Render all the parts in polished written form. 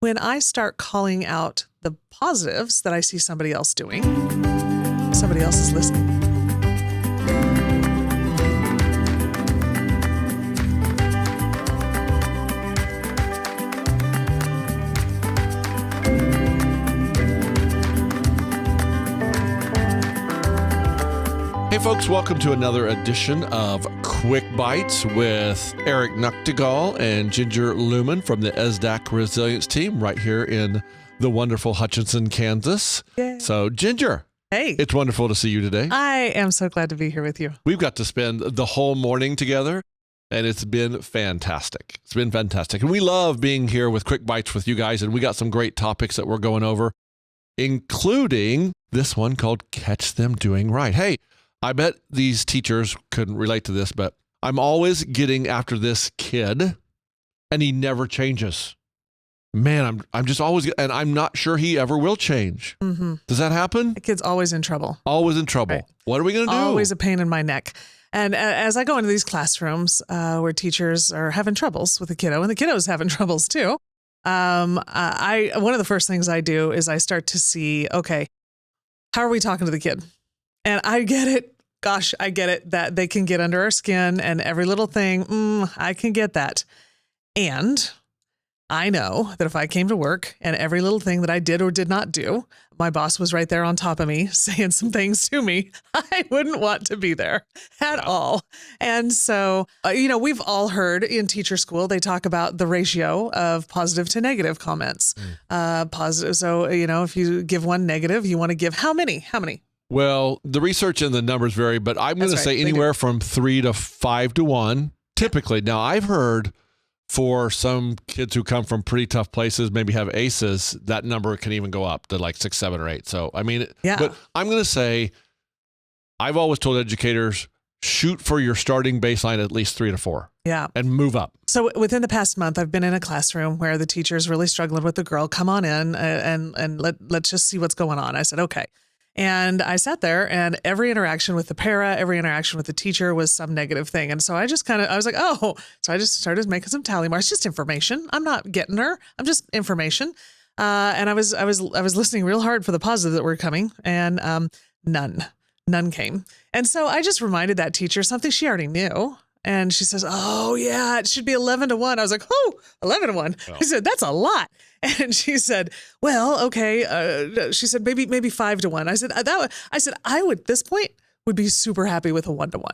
when I start calling out the positives that I see somebody else doing, somebody else is listening. Hey folks, welcome to another edition of Quick Bites with Eric Nachtigall and Ginger Lumen from the ESSDACK Resilience Team right here in the wonderful Hutchinson, Kansas. Yay. So Ginger, Hey, it's wonderful to see you today. I am so glad to be here with you. We've got to spend the whole morning together and it's been fantastic. It's been fantastic. And we love being here with Quick Bites with you guys. And we got some great topics that we're going over, including this one called Catch Them Doing Right. Hey, I bet these teachers couldn't relate to this, but I'm always getting after this kid and he never changes. Man, I'm just always, and I'm not sure he ever will change. Mm-hmm. Does that happen? The kid's always in trouble. Always in trouble. Right. What are we going to do? Always a pain in my neck. And as I go into these classrooms where teachers are having troubles with the kiddo, and the kiddo's having troubles too, one of the first things I do is I start to see, okay, how are we talking to the kid? And I get it. Gosh, I get it that they can get under our skin and every little thing. I can get that. And I know that if I came to work and every little thing that I did or did not do, my boss was right there on top of me saying some things to me, I wouldn't want to be there at all. And so, we've all heard in teacher school, they talk about the ratio of positive to negative comments. Positive. So, if you give one negative, you want to give how many? Well, the research and the numbers vary, but I'm going to say anywhere from 3 to 5 to 1, typically. Now, I've heard for some kids who come from pretty tough places, maybe have ACEs, that number can even go up to like 6, 7, or 8. So, but I'm going to say, I've always told educators, shoot for your starting baseline at least 3 to 4. Yeah. And move up. So within the past month, I've been in a classroom where the teacher's really struggling with the girl. Come on in and let's just see what's going on. I said, okay. And I sat there and every interaction with the para, every interaction with the teacher was some negative thing. And so I just I was like, oh, so I just started making some tally marks, just information. I'm not getting her. I'm just information. And I was listening real hard for the positives that were coming and none came. And so I just reminded that teacher something she already knew. And she says, oh, yeah, it should be 11 to 1. I was like, oh, 11 to 1. Well. I said, that's a lot. And she said, well, okay. She said, maybe 5 to 1. I said, I would, at this point, would be super happy with a 1 to 1.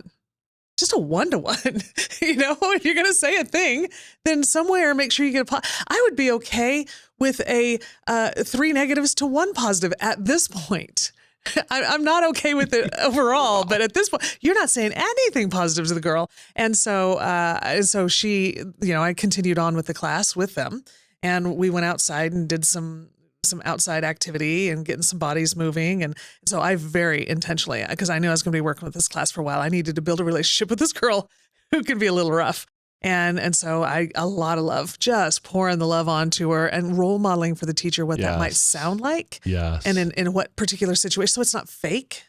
Just a 1 to 1. If you're going to say a thing, then somewhere make sure you get I would be okay with a 3 negatives to 1 positive at this point. I'm not okay with it overall, but at this point, you're not saying anything positive to the girl. And so she, I continued on with the class with them and we went outside and did some outside activity and getting some bodies moving. And so I very intentionally, because I knew I was going to be working with this class for a while, I needed to build a relationship with this girl who can be a little rough. And so a lot of love, just pouring the love onto her and role modeling for the teacher what that might sound like. Yes. And in what particular situation. So it's not fake.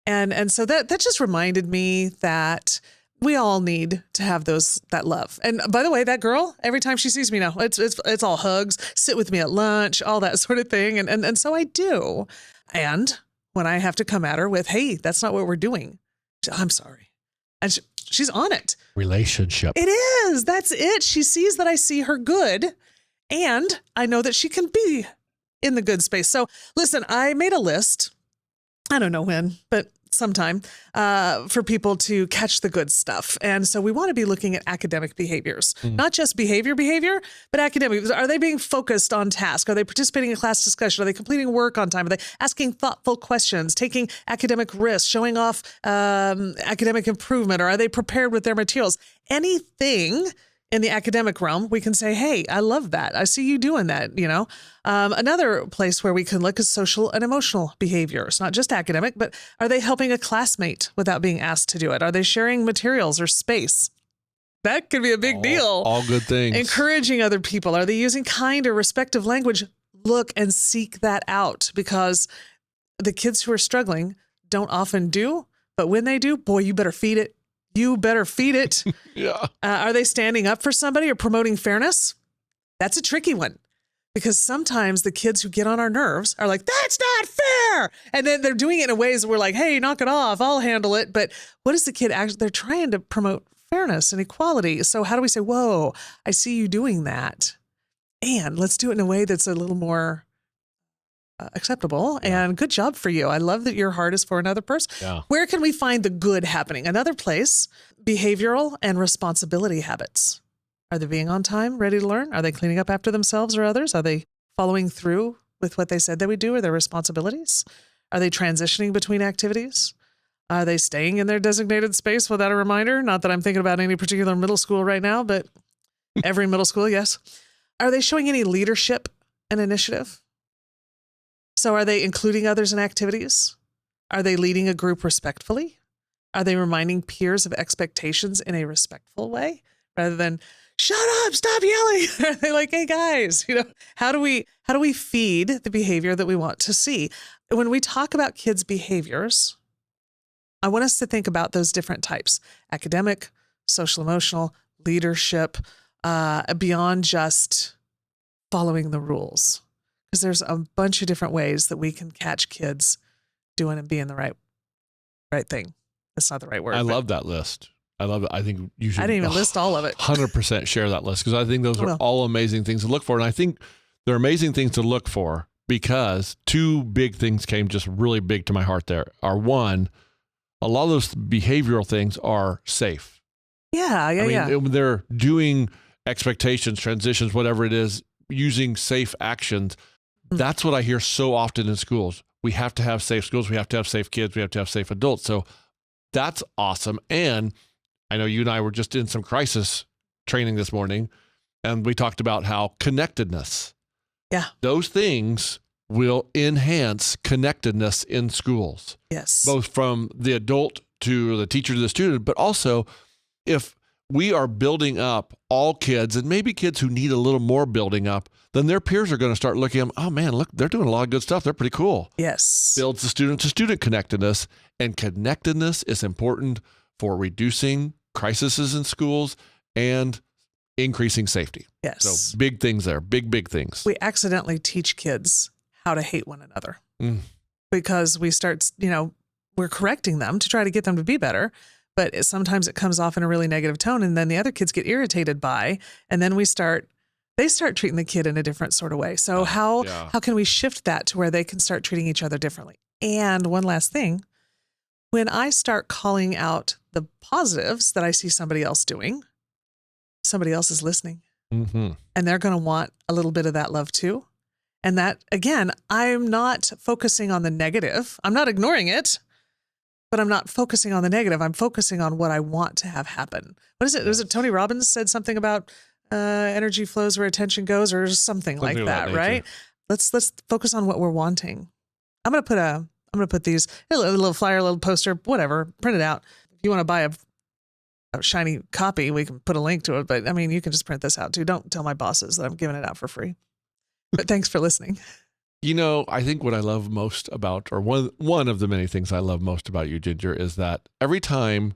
And so that just reminded me that we all need to have that love. And by the way, that girl, every time she sees me now, it's all hugs, sit with me at lunch, all that sort of thing. And so I do. And when I have to come at her with, hey, that's not what we're doing. I'm sorry. And she's on it. Relationship. It is. That's it. She sees that I see her good and I know that she can be in the good space. So listen, I made a list. I don't know when, but sometime for people to catch the good stuff. And so we want to be looking at academic behaviors, not just behavior, but academic. Are they being focused on task? Are they participating in class discussion? Are they completing work on time? Are they asking thoughtful questions, taking academic risks, showing off academic improvement? Or are they prepared with their materials? Anything in the academic realm, we can say, hey, I love that. I see you doing that, Another place where we can look is social and emotional behaviors, not just academic, but are they helping a classmate without being asked to do it? Are they sharing materials or space? That could be a big deal. All good things. Encouraging other people. Are they using kind or respectful language? Look and seek that out because the kids who are struggling don't often do, but when they do, boy, you better feed it. You better feed it. Yeah. Are they standing up for somebody or promoting fairness? That's a tricky one Because sometimes the kids who get on our nerves are like, that's not fair. And then they're doing it in ways where we're like, hey, knock it off. I'll handle it. But what is the kid actually? They're trying to promote fairness and equality. So how do we say, whoa, I see you doing that. And let's do it in a way that's a little more acceptable. Yeah. And good job for you. I love that your heart is for another person. Yeah. Where can we find the good happening? Another place, behavioral and responsibility habits. Are they being on time, ready to learn? Are they cleaning up after themselves or others? Are they following through with what they said they would do or their responsibilities? Are they transitioning between activities? Are they staying in their designated space without a reminder? Not that I'm thinking about any particular middle school right now, but every middle school, yes. Are they showing any leadership and initiative? So are they including others in activities? Are they leading a group respectfully? Are they reminding peers of expectations in a respectful way rather than shut up, stop yelling? Are they like, hey guys, how do we feed the behavior that we want to see? When we talk about kids' behaviors, I want us to think about those different types: academic, social emotional, leadership, beyond just following the rules. Because there's a bunch of different ways that we can catch kids doing and being the right thing. That's not the right word. I love that list. I love it. I think you should. I didn't even list all of it. 100% share that list, because I think those are all amazing things to look for. And I think they're amazing things to look for because two big things came just really big to my heart there. Are one, a lot of those behavioral things are safe. Yeah. I mean, they're doing expectations, transitions, whatever it is, using safe actions. That's what I hear so often in schools. We have to have safe schools. We have to have safe kids. We have to have safe adults. So that's awesome. And I know you and I were just in some crisis training this morning, and we talked about how connectedness. Yeah. Those things will enhance connectedness in schools. Yes. Both from the adult to the teacher to the student, but also if we are building up all kids, and maybe kids who need a little more building up, then their peers are going to start looking at them, oh man, look, they're doing a lot of good stuff. They're pretty cool. Yes. Builds the student-to-student connectedness, and connectedness is important for reducing crises in schools and increasing safety. Yes. So big things there, big things. We accidentally teach kids how to hate one another because we start, we're correcting them to try to get them to be better. But sometimes it comes off in a really negative tone, and then the other kids get irritated by, and then they start treating the kid in a different sort of way. So how can we shift that to where they can start treating each other differently? And one last thing, when I start calling out the positives that I see somebody else doing, somebody else is listening, and they're going to want a little bit of that love too. And that, again, I'm not focusing on the negative. I'm not ignoring it. But I'm not focusing on the negative. I'm focusing on what I want to have happen. What is it? Was it Tony Robbins said something about energy flows where attention goes, or something like that, right? Let's focus on what we're wanting. I'm gonna put these a little flyer, a little poster, whatever. Print it out. If you want to buy a shiny copy, we can put a link to it. But I mean, you can just print this out too. Don't tell my bosses that I'm giving it out for free. But thanks for listening. I think what I love most about, or one of the many things I love most about you, Ginger, is that every time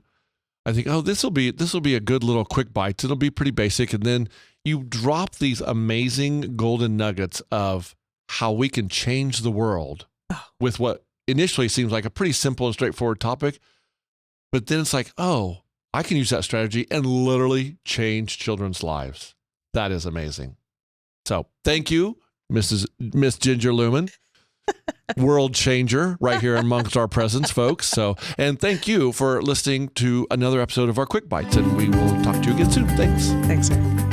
I think, oh, this will be a good little quick bite. It'll be pretty basic. And then you drop these amazing golden nuggets of how we can change the world with what initially seems like a pretty simple and straightforward topic. But then it's like, oh, I can use that strategy and literally change children's lives. That is amazing. So thank you, Miss Ginger Lumen, world changer right here amongst our presence, folks. So, and thank you for listening to another episode of our Quick Bites, and we will talk to you again soon. Thanks. Thanks, Aaron.